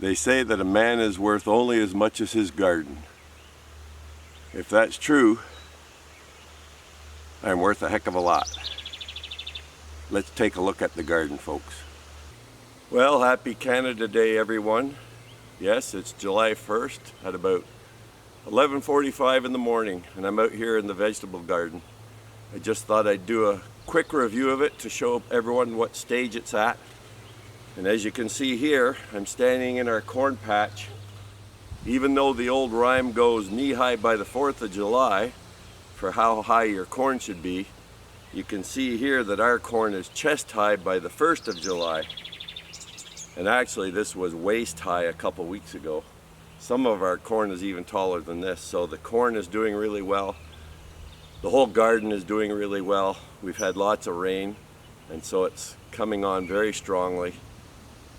They say that a man is worth only as much as his garden. If that's true, I'm worth a heck of a lot. Let's take a look at the garden, folks. Well, happy Canada Day, everyone. Yes, it's July 1st at about 11:45 in the morning, and I'm out here in the vegetable garden. I just thought I'd do a quick review of it to show everyone what stage it's at. And as you can see here, I'm standing in our corn patch. Even though the old rhyme goes knee-high by the 4th of July for how high your corn should be, you can see here that our corn is chest-high by the 1st of July. And actually this was waist-high a couple weeks ago. Some of our corn is even taller than this, so the corn is doing really well. The whole garden is doing really well. We've had lots of rain, and so it's coming on very strongly.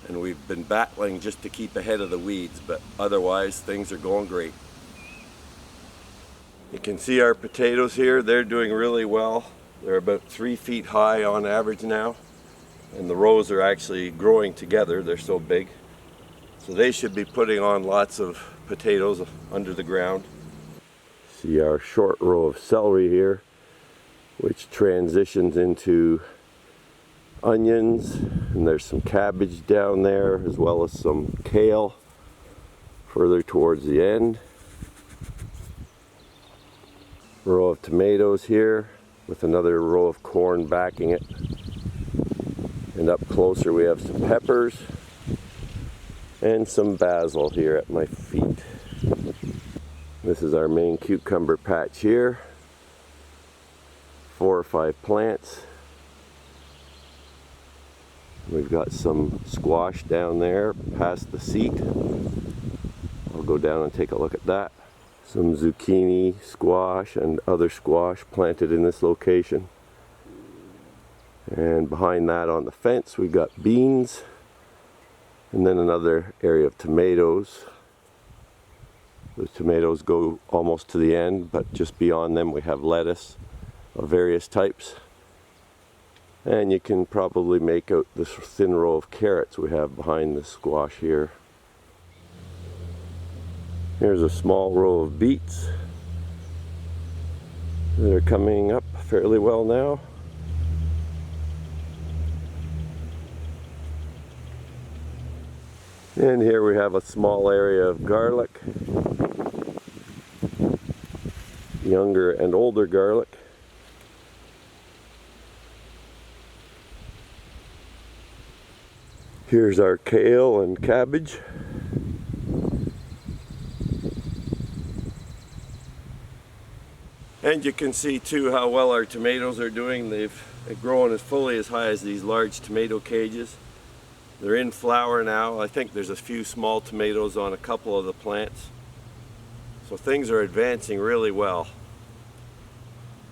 And we've been battling just to keep ahead of the weeds, but otherwise things are going great. You can see our potatoes here, they're doing really well. They're about 3 feet high on average now, and the rows are actually growing together, they're so big. So they should be putting on lots of potatoes under the ground. See our short row of celery here, which transitions into onions, and there's some cabbage down there as well as some kale further towards the end. Row of tomatoes here with another row of corn backing it, and up closer we have some peppers and some basil here at my feet. This is our main cucumber patch here. 4 or 5 plants. We've got some squash down there past the seat. I'll go down and take a look at that. Some zucchini, squash, and other squash planted in this location. And behind that on the fence we've got beans, and then another area of tomatoes. The tomatoes go almost to the end, but just beyond them we have lettuce of various types. And you can probably make out this thin row of carrots we have behind the squash here. Here's a small row of beets that are coming up fairly well now. And here we have a small area of garlic, younger and older garlic. Here's our kale and cabbage. And you can see too how well our tomatoes are doing. They've grown as fully as high as these large tomato cages. They're in flower now. I think there's a few small tomatoes on a couple of the plants. So things are advancing really well.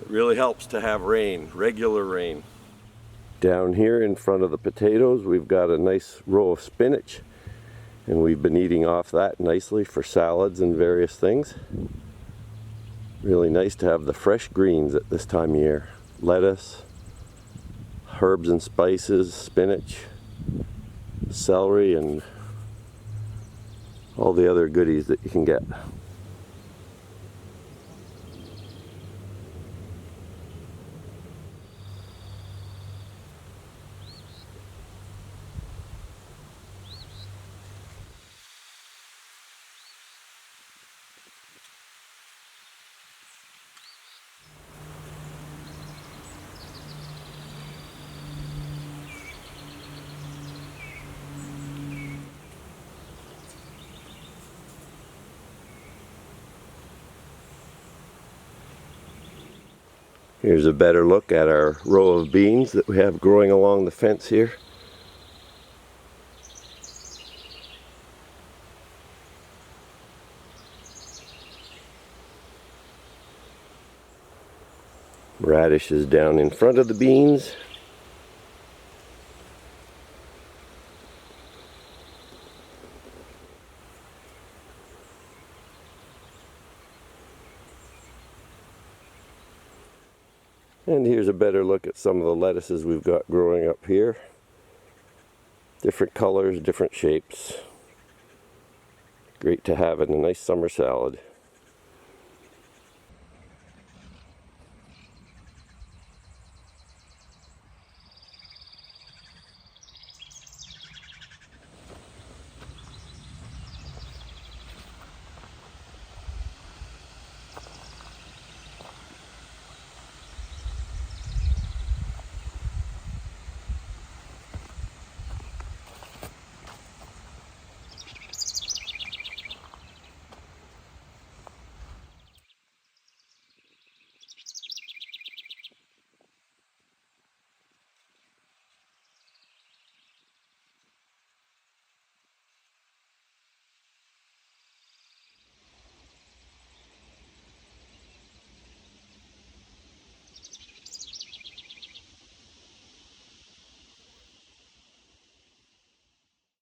It really helps to have rain, regular rain. Down here in front of the potatoes we've got a nice row of spinach, and we've been eating off that nicely for salads and various things. Really nice to have the fresh greens at this time of year. Lettuce, herbs and spices, spinach, celery, and all the other goodies that you can get. Here's a better look at our row of beans that we have growing along the fence here. Radish is down in front of the beans. And here's a better look at some of the lettuces we've got growing up here. Different colors, different shapes. Great to have in a nice summer salad.